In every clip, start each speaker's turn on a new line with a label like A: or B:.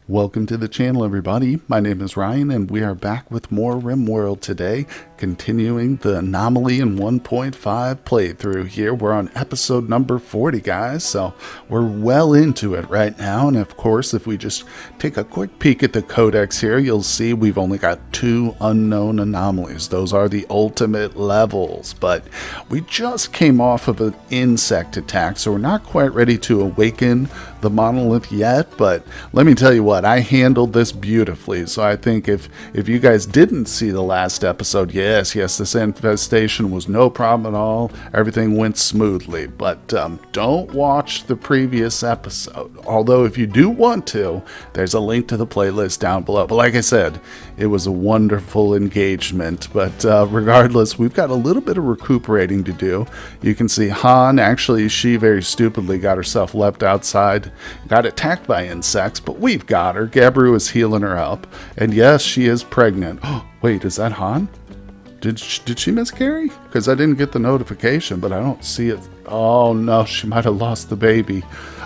A: Welcome to the channel, everybody. My name is Ryan, and we are back with more RimWorld today, continuing the Anomaly in 1.5 playthrough here. We're on episode number 40, guys, so we're well into it right now. And of course, if we just take a quick peek at the codex here, you'll see we've only got 2 unknown anomalies. Those are the ultimate levels, but we just came off of an insect attack, so we're not quite ready to awaken the monolith yet, but let me tell you what, I handled this beautifully. So I think if you guys didn't see the last episode, yes, this infestation was no problem at all. Everything went smoothly, but don't watch the previous episode. Although if you do want to, there's a link to the playlist down below. But like I said, it was a wonderful engagement. But regardless, we've got a little bit of recuperating to do. You can see Han, actually, she very stupidly got herself left outside, got attacked by insects, but we've got her. Gabru is healing her up. And yes, she is pregnant. Oh, wait, is that Han? Did she miscarry? Because I didn't get the notification, but I don't see it. Oh no, she might have lost the baby.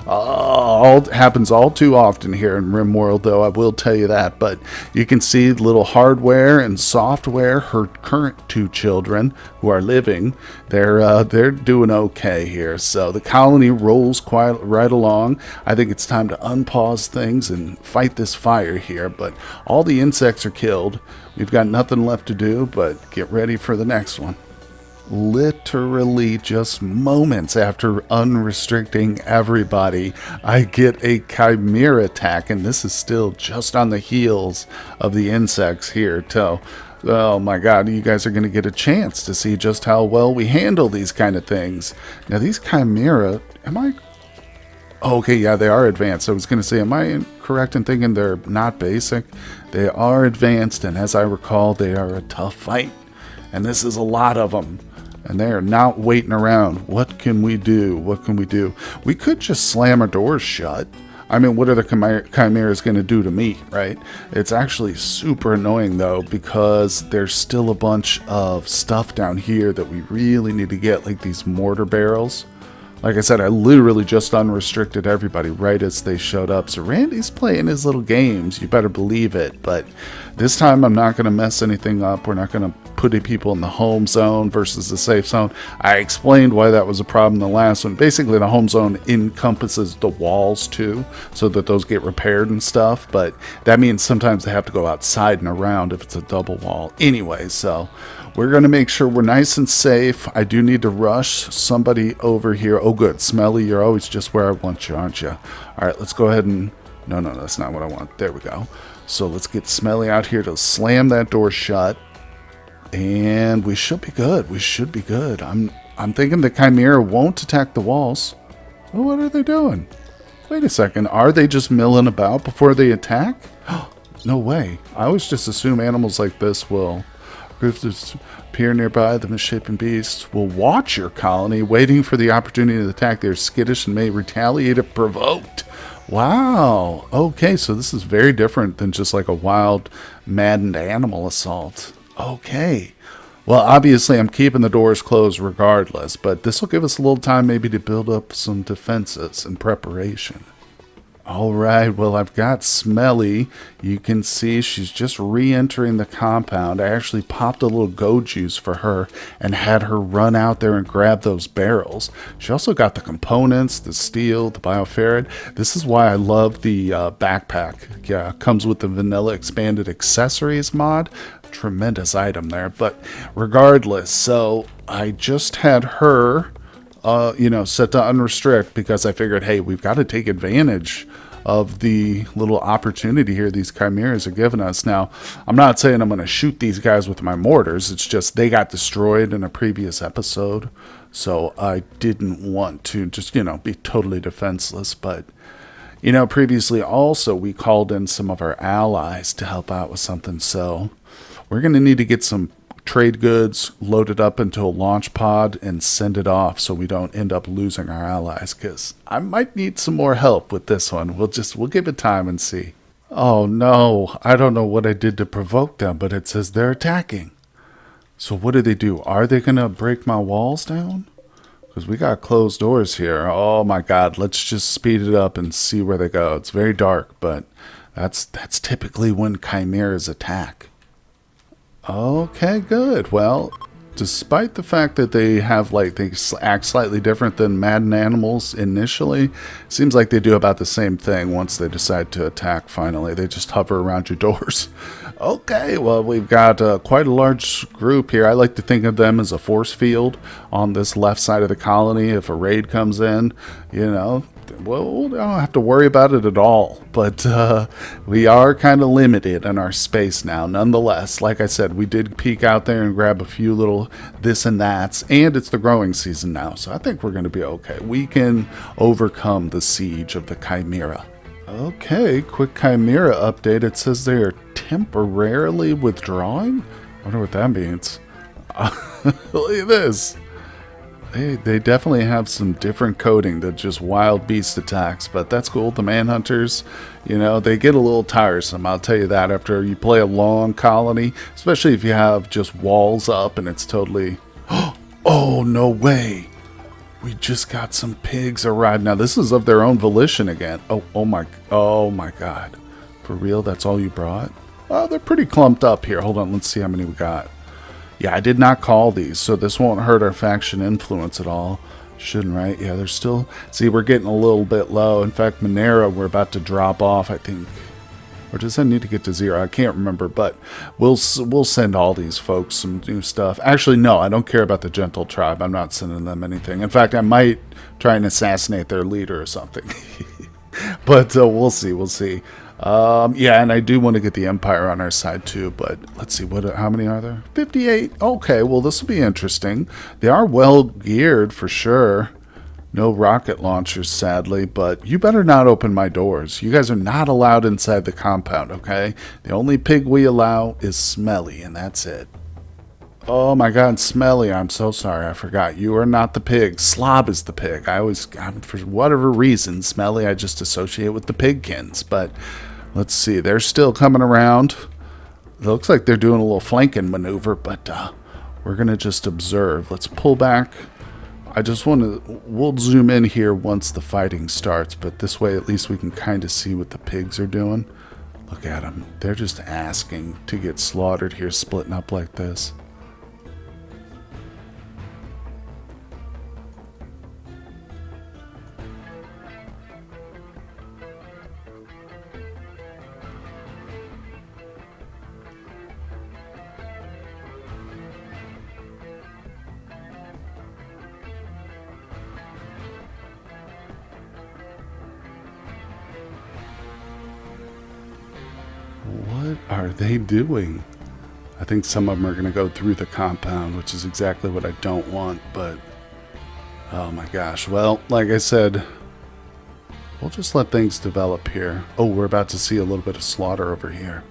A: Happens all too often here in RimWorld, though, I will tell you that. But you can see little hardware and software. Her current 2 children who are living, they're doing okay here. So the colony rolls quite right along. I think it's time to unpause things and fight this fire here. But all the insects are killed. We've got nothing left to do but get ready for the next one. Literally just moments after unrestricting everybody, I get a chimera attack, and this is still just on the heels of the insects here. So, oh my god, you guys are going to get a chance to see just how well we handle these kind of things. Now, these chimera, okay, yeah, they are advanced. I was going to say, am I correct in thinking they're not basic? They are advanced, and as I recall, they are a tough fight. And this is a lot of them. And they are not waiting around. What can we do? What can we do? We could just slam our doors shut. I mean, what are the chimeras going to do to me, right? It's actually super annoying, though, because there's still a bunch of stuff down here that we really need to get, like these mortar barrels. Like I said, I literally just unrestricted everybody right as they showed up. So Randy's playing his little games, you better believe it. But this time I'm not going to mess anything up. We're not going to put people in the home zone versus the safe zone. I explained why that was a problem in the last one. Basically, the home zone encompasses the walls too, so that those get repaired and stuff. But that means sometimes they have to go outside and around if it's a double wall. Anyway, so we're going to make sure we're nice and safe. I do need to rush somebody over here. Oh, good. Smelly, you're always just where I want you, aren't you? All right, let's go ahead and... No, that's not what I want. There we go. So let's get Smelly out here to slam that door shut. And we should be good. We should be good. I'm thinking the Chimera won't attack the walls. Oh, what are they doing? Wait a second. Are they just milling about before they attack? No way. I always just assume animals like this will... If this appear nearby, the misshapen beasts will watch your colony, waiting for the opportunity to attack. They're skittish and may retaliate if provoked. Wow. Okay, so this is very different than just like a wild, maddened animal assault. Okay. Well, obviously, I'm keeping the doors closed regardless, but this will give us a little time maybe to build up some defenses in preparation. All right, well, I've got Smelly. You can see she's just re-entering the compound. I actually popped a little go juice for her and had her run out there and grab those barrels. She also got the components, the steel, the bioferrite. This is why I love the backpack. Yeah, comes with the vanilla expanded accessories mod. Tremendous item there. But regardless, so I just had her... set to unrestrict because I figured, hey, we've got to take advantage of the little opportunity here these chimeras are giving us. Now, I'm not saying I'm going to shoot these guys with my mortars. It's just they got destroyed in a previous episode. So I didn't want to just, be totally defenseless. But, previously also we called in some of our allies to help out with something. So we're going to need to get some trade goods loaded up into a launch pod and send it off so we don't end up losing our allies, because I might need some more help with this one. We'll give it time and see. Oh no, I don't know what I did to provoke them, but it says they're attacking. So what do they do? Are they gonna break my walls down? Because we got closed doors here. Oh my god, let's just speed it up and see where they go. It's very dark, but That's typically when chimeras attack. Okay, good. Well, despite the fact that they have they act slightly different than madden animals initially, seems like they do about the same thing once they decide to attack. Finally, they just hover around your doors. Okay, well, we've got quite a large group here. I like to think of them as a force field on this left side of the colony. If a raid comes in, you know, well, we don't have to worry about it at all. But we are kind of limited in our space now. Nonetheless, like I said, we did peek out there and grab a few little this and that's. And it's the growing season now, so I think we're going to be okay. We can overcome the siege of the Chimera. Okay, quick Chimera update. It says they are temporarily withdrawing? I wonder what that means. Look at this. They definitely have some different coding than just wild beast attacks, but that's cool. The manhunters, you know, they get a little tiresome, I'll tell you that, after you play a long colony, especially if you have just walls up and it's totally... Oh, no way. We just got some pigs arrived. Now, this is of their own volition again. Oh my God. For real, that's all you brought? Oh, they're pretty clumped up here. Hold on, let's see how many we got. Yeah, I did not call these, so this won't hurt our faction influence at all. Shouldn't, right? Yeah, they're still... See, we're getting a little bit low. In fact, Monera, we're about to drop off, I think. Or does that need to get to 0? I can't remember, but we'll send all these folks some new stuff. Actually, no, I don't care about the Gentle Tribe. I'm not sending them anything. In fact, I might try and assassinate their leader or something. But we'll see, we'll see. Yeah, and I do want to get the Empire on our side too, but let's see, how many are there? 58. Okay, well, this will be interesting. They are well geared for sure. No rocket launchers, sadly, but you better not open my doors. You guys are not allowed inside the compound, okay? The only pig we allow is Smelly, and that's it. Oh my God, Smelly, I'm so sorry, I forgot. You are not the pig. Slob is the pig. For whatever reason, Smelly I just associate with the pigkins, but let's see, they're still coming around. It looks like they're doing a little flanking maneuver, but we're going to just observe. Let's pull back. We'll zoom in here once the fighting starts, but this way at least we can kind of see what the pigs are doing. Look at them. They're just asking to get slaughtered here, splitting up like this. What are they doing? I think some of them are going to go through the compound, which is exactly what I don't want, but... Oh my gosh. Well, like I said, we'll just let things develop here. Oh, we're about to see a little bit of slaughter over here.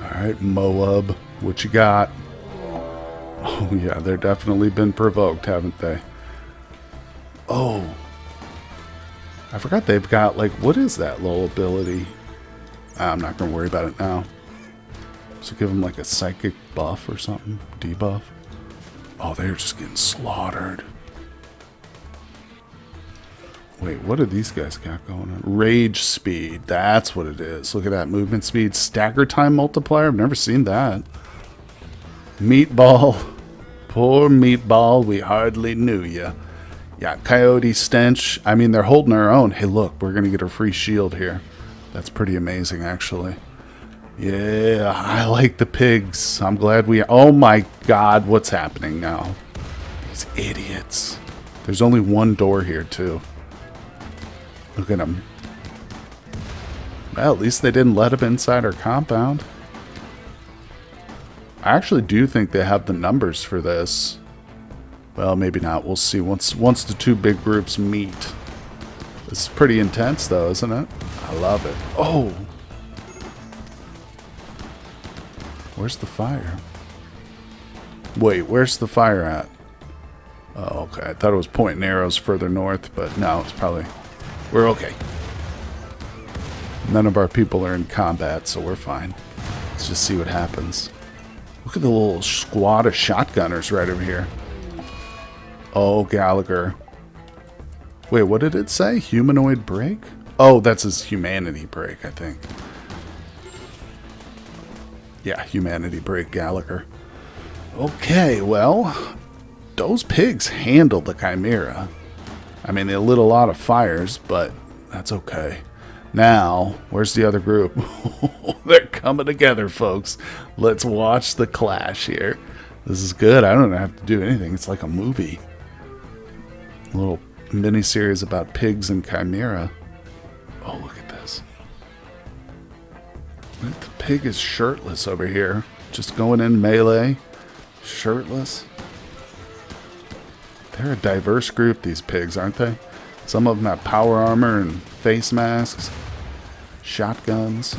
A: Alright, Moab, what you got? Oh yeah, they're definitely been provoked, haven't they? Oh... I forgot they've got, like, what is that little ability? I'm not going to worry about it now. So give them, like, a psychic buff or something? Debuff? Oh, they're just getting slaughtered. Wait, what do these guys got going on? Rage speed. That's what it is. Look at that. Movement speed. Stagger time multiplier. I've never seen that. Meatball. Poor Meatball. We hardly knew ya. Yeah, Coyote Stench. I mean, they're holding their own. Hey, look, we're going to get a free shield here. That's pretty amazing, actually. Yeah, I like the pigs. I'm glad we... Oh, my God, what's happening now? These idiots. There's only one door here, too. Look at them. Well, at least they didn't let them inside our compound. I actually do think they have the numbers for this. Well, maybe not. We'll see once the two big groups meet. This is pretty intense, though, isn't it? I love it. Oh! Where's the fire? Wait, where's the fire at? Oh, okay. I thought it was pointing arrows further north, but no, it's probably... We're okay. None of our people are in combat, so we're fine. Let's just see what happens. Look at the little squad of shotgunners right over here. Oh, Gallagher. Wait, what did it say? Humanoid break? Oh, that's his humanity break, I think. Yeah, humanity break Gallagher. Okay, well, those pigs handled the Chimera. I mean, they lit a lot of fires, but that's okay. Now, where's the other group? They're coming together, folks. Let's watch the clash here. This is good. I don't have to do anything. It's like a movie. A little mini-series about pigs and Chimera. Oh, look at this. The pig is shirtless over here. Just going in melee. Shirtless. They're a diverse group, these pigs, aren't they? Some of them have power armor and face masks. Shotguns.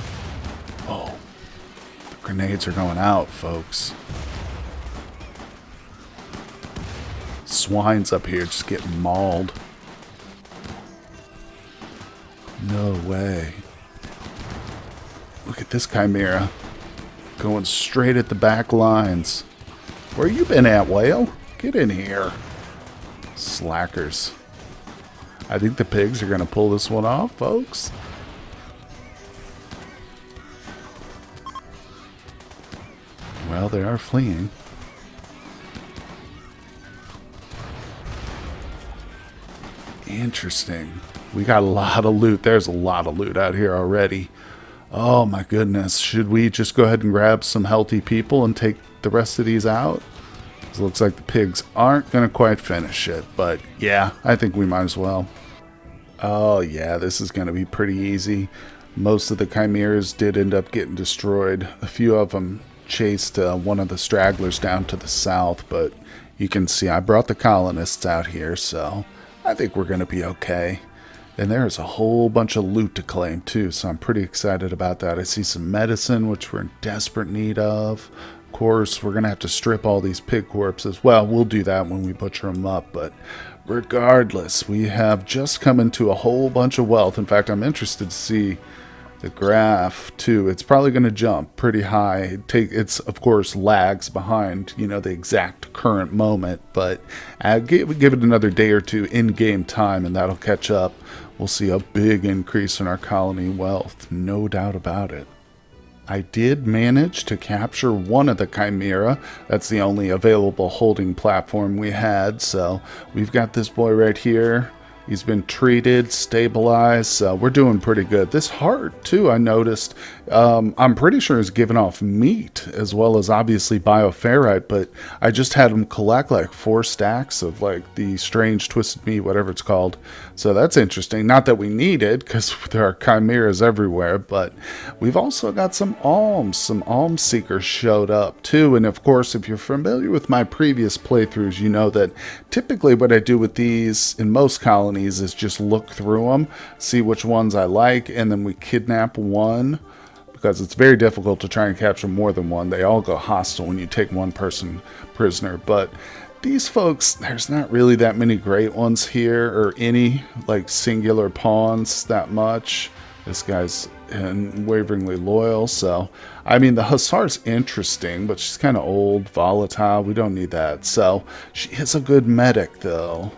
A: Oh. The grenades are going out, folks. Swine's up here just getting mauled. No way. Look at this Chimera. Going straight at the back lines. Where you been at, whale? Get in here. Slackers. I think the pigs are going to pull this one off, folks. Well, they are fleeing. Interesting. We got a lot of loot. There's a lot of loot out here already. Oh my goodness. Should we just go ahead and grab some healthy people and take the rest of these out? It looks like the pigs aren't going to quite finish it. But yeah, I think we might as well. Oh yeah, this is going to be pretty easy. Most of the chimeras did end up getting destroyed. A few of them chased one of the stragglers down to the south. But you can see I brought the colonists out here, so I think we're going to be okay. And there's a whole bunch of loot to claim too, so I'm pretty excited about that. I see some medicine, which we're in desperate need of. Of course, we're going to have to strip all these pig corpses. Well, we'll do that when we butcher them up, but regardless, we have just come into a whole bunch of wealth. In fact, I'm interested to see the graph too. It's probably going to jump pretty high. It's of course lags behind, you know, the exact current moment, but give it another day or two in game time and that'll catch up. We'll see a big increase in our colony wealth, no doubt about it. I did manage to capture one of the Chimera. That's the only available holding platform we had, so we've got this boy right here. He's been treated, stabilized, so we're doing pretty good. This heart, too, I noticed, I'm pretty sure is giving off meat, as well as obviously bioferrite, but I just had him collect like 4 stacks of like the strange twisted meat, whatever it's called. So that's interesting. Not that we need it, because there are chimeras everywhere, but we've also got some alms. Some alms seekers showed up, too, and of course, if you're familiar with my previous playthroughs, you know that typically what I do with these in most colonies is just look through them, see which ones I like, and then we kidnap one, because it's very difficult to try and capture more than one. They all go hostile when you take one person prisoner. But these folks, there's not really that many great ones here, or any like singular pawns that much. This guy's unwaveringly loyal, so I mean the Hussar's interesting, but she's kind of old, volatile. We don't need that. So she is a good medic though.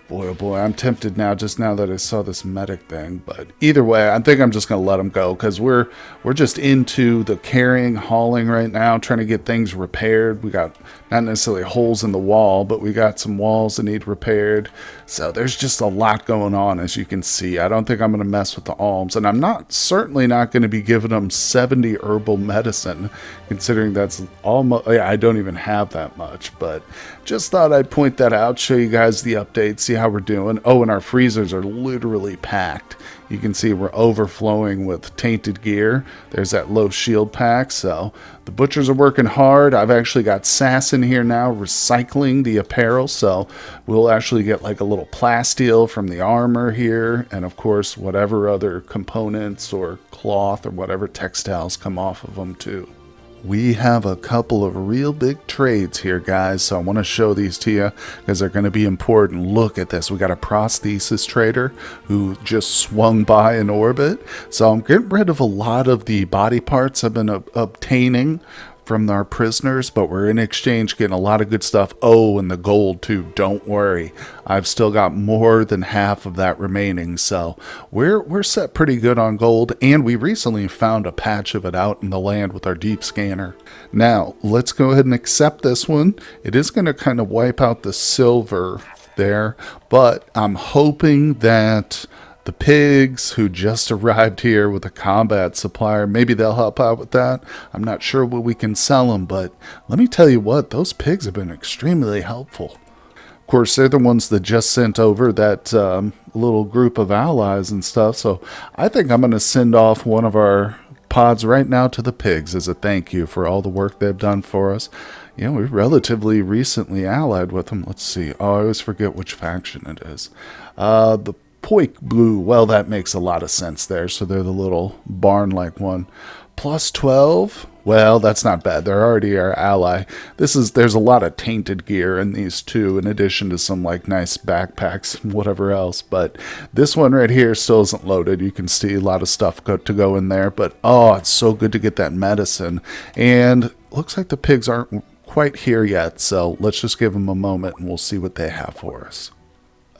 A: Boy, oh boy, I'm tempted now, just now that I saw this medic thing. But either way, I think I'm just going to let him go, because we're just into the carrying, hauling right now, trying to get things repaired. We got not necessarily holes in the wall, but we got some walls that need repaired. So there's just a lot going on, as you can see. I don't think I'm going to mess with the alms, and I'm certainly not going to be giving them 70 herbal medicine, considering that's almost, yeah, I don't even have that much. But just thought I'd point that out, show you guys the update, see how we're doing. Oh, and our freezers are literally packed. You can see we're overflowing with tainted gear. There's that low shield pack, so the butchers are working hard. I've actually got Sass in here now recycling the apparel, so we'll actually get like a little plasteel from the armor here, and of course whatever other components or cloth or whatever textiles come off of them too. We have a couple of real big trades here, guys, so I want to show these to you because they're going to be important. Look at this. We got a prosthesis trader who just swung by in orbit. So I'm getting rid of a lot of the body parts I've been obtaining from our prisoners, but we're in exchange getting a lot of good stuff. Oh, and the gold too. Don't worry. I've still got more than half of that remaining, so we're set pretty good on gold, and we recently found a patch of it out in the land with our deep scanner. Now, let's go ahead and accept this one. It is going to kind of wipe out the silver there, but I'm hoping that the pigs who just arrived here with a combat supplier, maybe they'll help out with that. I'm not sure what we can sell them, but let me tell you what, those pigs have been extremely helpful. Of course, they're the ones that just sent over that little group of allies and stuff, so I think I'm going to send off one of our pods right now to the pigs as a thank you for all the work they've done for us. You know, we relatively recently allied with them. Let's see. Oh, I always forget which faction it is. The Poik Blue. Well, that makes a lot of sense there. So they're the little barn-like one. Plus 12. Well, that's not bad. They're already our ally. There's a lot of tainted gear in these two, in addition to some like nice backpacks and whatever else. But this one right here still isn't loaded. You can see a lot of stuff to go in there. But oh, it's so good to get that medicine. And looks like the pigs aren't quite here yet. So let's just give them a moment and we'll see what they have for us.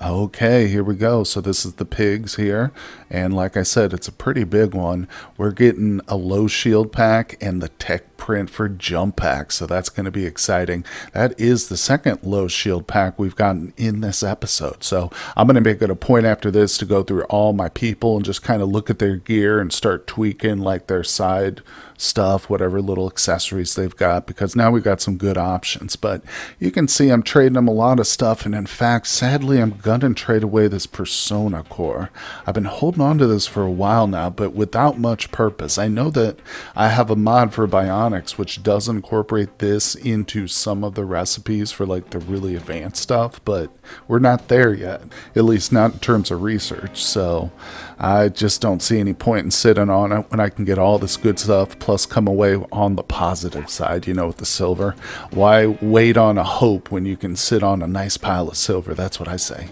A: Okay, here we go. So this is the pigs here, and like I said, it's a pretty big one. We're getting a low shield pack and the tech print for jump pack, so that's going to be exciting. That is the second low shield pack we've gotten in this episode, so I'm going to make it a point after this to go through all my people and just kind of look at their gear and start tweaking like their side stuff, whatever little accessories they've got, because now we've got some good options. But you can see I'm trading them a lot of stuff, and in fact, sadly, I'm gonna trade away this persona core. I've been holding on to this for a while now, but without much purpose. I know that I have a mod for bionics which does incorporate this into some of the recipes for like the really advanced stuff, but we're not there yet, at least not in terms of research. So I just don't see any point in sitting on it when I can get all this good stuff plus come away on the positive side, you know, with the silver. Why wait on a hope when you can sit on a nice pile of silver? That's what I say.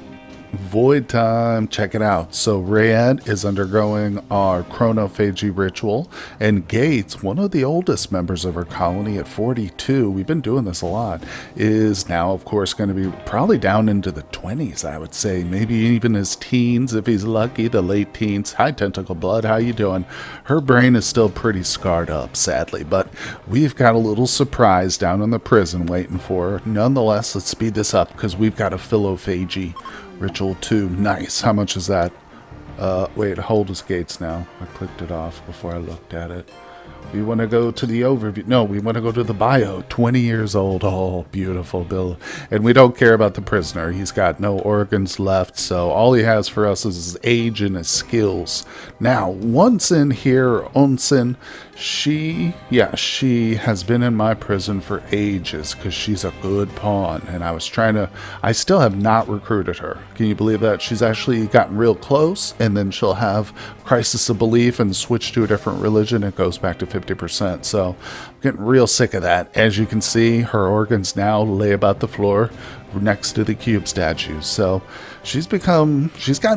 A: Void time. Check it out. So Rayed is undergoing our chronophagy ritual, and Gates, one of the oldest members of our colony at 42, we've been doing this a lot, is now of course going to be probably down into the 20s, I would say, maybe even his teens if he's lucky, the late teens. Hi Tentacle Blood, how you doing? Her brain is still pretty scarred up, sadly, but we've got a little surprise down in the prison waiting for her. Nonetheless, let's speed this up because we've got a philophagy Ritual 2. Nice. How much is that? Wait, hold his gates now. I clicked it off before I looked at it. We want to go to the overview. No, we want to go to the bio. 20 years old. Oh, beautiful, Bill. And we don't care about the prisoner. He's got no organs left, so all he has for us is his age and his skills. Now, once in here, Onsen, she has been in my prison for ages because she's a good pawn, and I still have not recruited her. Can you believe that? She's actually gotten real close, and then she'll have crisis of belief and switch to a different religion. It goes back to 50%, so I'm getting real sick of that. As you can see, her organs now lay about the floor next to the cube statues, so she's gotten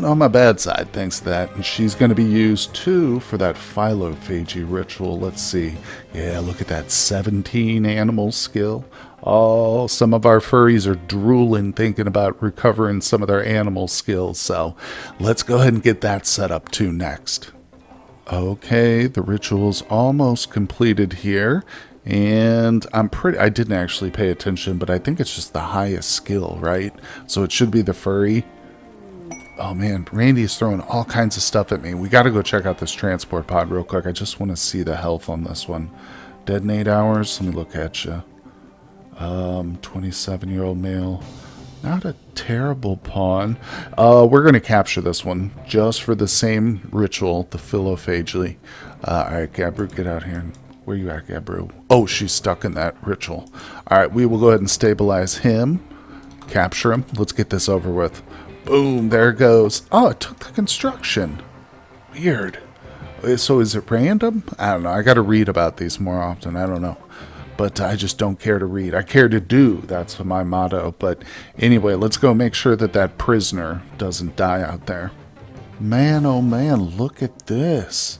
A: on my bad side thanks to that, and she's going to be used too for that philophagy ritual. Let's see. Yeah, look at that 17 animal skill. Oh, some of our furries are drooling thinking about recovering some of their animal skills, so let's go ahead and get that set up too next. Okay, the ritual's almost completed here, and I didn't actually pay attention, but I think it's just the highest skill, right? So it should be the furry. Oh man, Randy's throwing all kinds of stuff at me. We got to go check out this transport pod real quick. I just want to see the health on this one. Dead in 8 hours. Let me look at you. 27-year-old male. Not a terrible pawn. We're going to capture this one just for the same ritual, the philophagy. Alright, Gabru, get out here. Where you at, Gabru? Oh, she's stuck in that ritual. Alright, we will go ahead and stabilize him. Capture him. Let's get this over with. Boom, there it goes. Oh, it took the construction. Weird. So is it random? I don't know. I got to read about these more often. I don't know. But I just don't care to read. I care to do. That's my motto. But anyway, let's go make sure that that prisoner doesn't die out there. Man, oh man, look at this.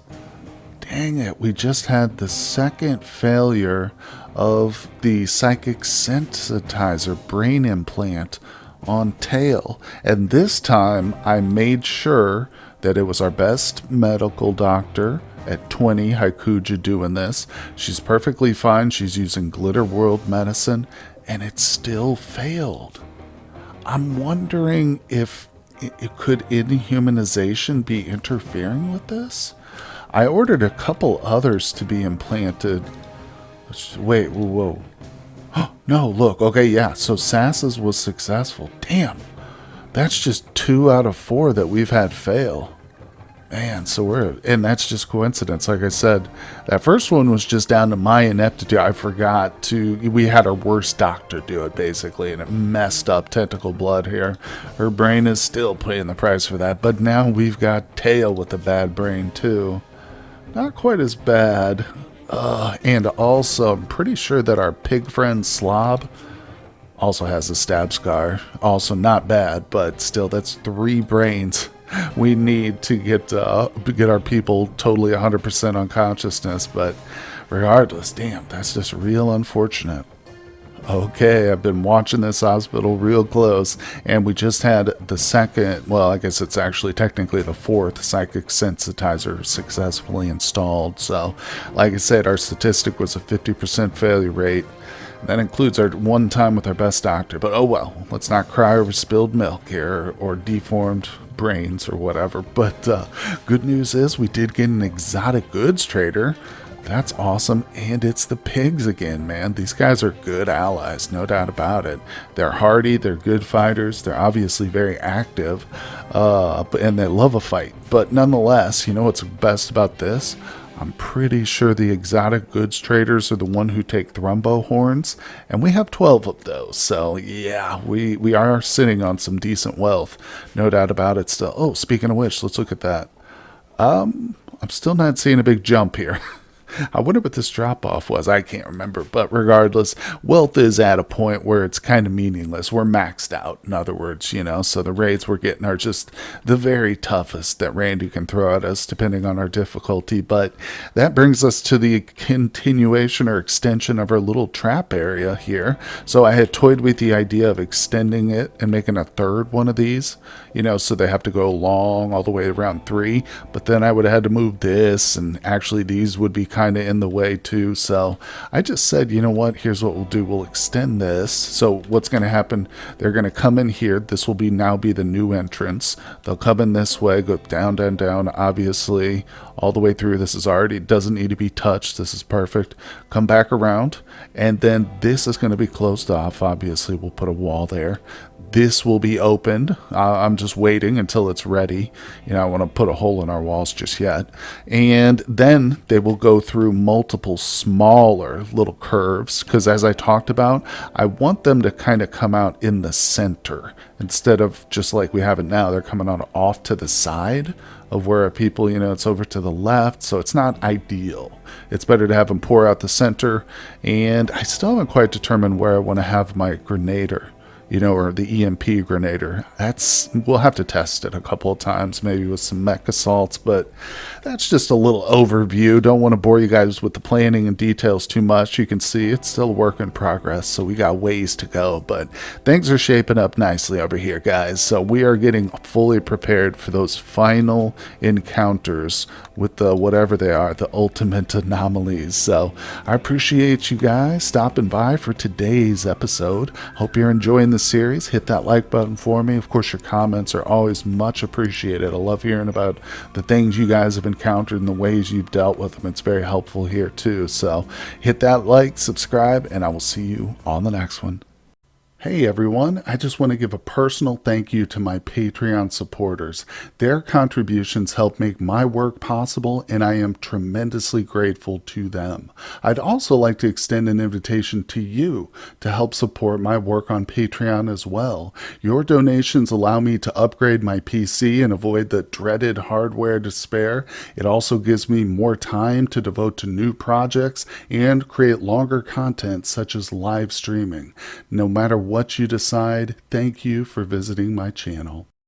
A: Dang it, we just had the second failure of the psychic sensitizer brain implant on Tail. And this time I made sure that it was our best medical doctor at 20, Haikuja, doing this. She's perfectly fine. She's using Glitter World medicine, and it still failed. I'm wondering if it could inhumanization be interfering with this? I ordered a couple others to be implanted. Wait, whoa. No, look, okay, yeah, so Sass's was successful. Damn, that's just 2 out of 4 that we've had fail. Man, so and that's just coincidence. Like I said, that first one was just down to my ineptitude. I forgot we had our worst doctor do it, basically, and it messed up Tentacle Blood here. Her brain is still paying the price for that, but now we've got Tail with a bad brain, too. Not quite as bad. And also, I'm pretty sure that our pig friend Slob also has a stab scar. Also not bad, but still, that's 3 brains we need to get our people totally 100% on consciousness. But regardless, damn, that's just real unfortunate. Okay, I've been watching this hospital real close, and we just had the second, well, I guess it's actually technically the 4th psychic sensitizer successfully installed. So, like I said, our statistic was a 50% failure rate. That includes our one time with our best doctor, but oh well, let's not cry over spilled milk here or deformed brains or whatever. But good news is we did get an exotic goods trader. That's awesome, and it's the pigs again, man. These guys are good allies, no doubt about it. They're hardy, they're good fighters, they're obviously very active, and they love a fight. But nonetheless, you know what's best about this? I'm pretty sure the exotic goods traders are the one who take thrumbo horns, and we have 12 of those. So yeah, we are sitting on some decent wealth, no doubt about it still. Oh, speaking of which, let's look at that. I'm still not seeing a big jump here. I wonder what this drop-off was. I can't remember. But regardless, wealth is at a point where it's kind of meaningless. We're maxed out, in other words, you know. So the raids we're getting are just the very toughest that Randy can throw at us, depending on our difficulty. But that brings us to the continuation or extension of our little trap area here. So I had toyed with the idea of extending it and making a 3rd one of these, you know, so they have to go long all the way around 3. But then I would have had to move this, and actually these would be kind of in the way too. So I just said, you know what, here's what we'll do. We'll extend this. So what's going to happen, they're going to come in here. This will now be the new entrance. They'll come in this way, go down, down, down, obviously all the way through. This is already, doesn't need to be touched. This is perfect. Come back around, and then this is going to be closed off. Obviously we'll put a wall there. This will be opened. I'm just waiting until it's ready. You know, I want to put a hole in our walls just yet. And then they will go through multiple smaller little curves, because as I talked about, I want them to kind of come out in the center instead of just like we have it now. They're coming out off to the side of where people, you know, it's over to the left, so it's not ideal. It's better to have them pour out the center, and I still haven't quite determined where I want to have my grenader, you know, or the EMP grenader. We'll have to test it a couple of times, maybe with some mech assaults, but that's just a little overview. Don't want to bore you guys with the planning and details too much. You can see it's still a work in progress, so we got ways to go, but things are shaping up nicely over here, guys. So we are getting fully prepared for those final encounters with the whatever they are, the ultimate anomalies. So I appreciate you guys stopping by for today's episode. Hope you're enjoying the series. Hit that like button for me. Of course, your comments are always much appreciated. I love hearing about the things you guys have encountered and the ways you've dealt with them. It's very helpful here too. So hit that like, subscribe, and I will see you on the next one. Hey everyone, I just want to give a personal thank you to my Patreon supporters. Their contributions help make my work possible, and I am tremendously grateful to them. I'd also like to extend an invitation to you to help support my work on Patreon as well. Your donations allow me to upgrade my PC and avoid the dreaded hardware despair. It also gives me more time to devote to new projects and create longer content such as live streaming. No matter what you decide, thank you for visiting my channel.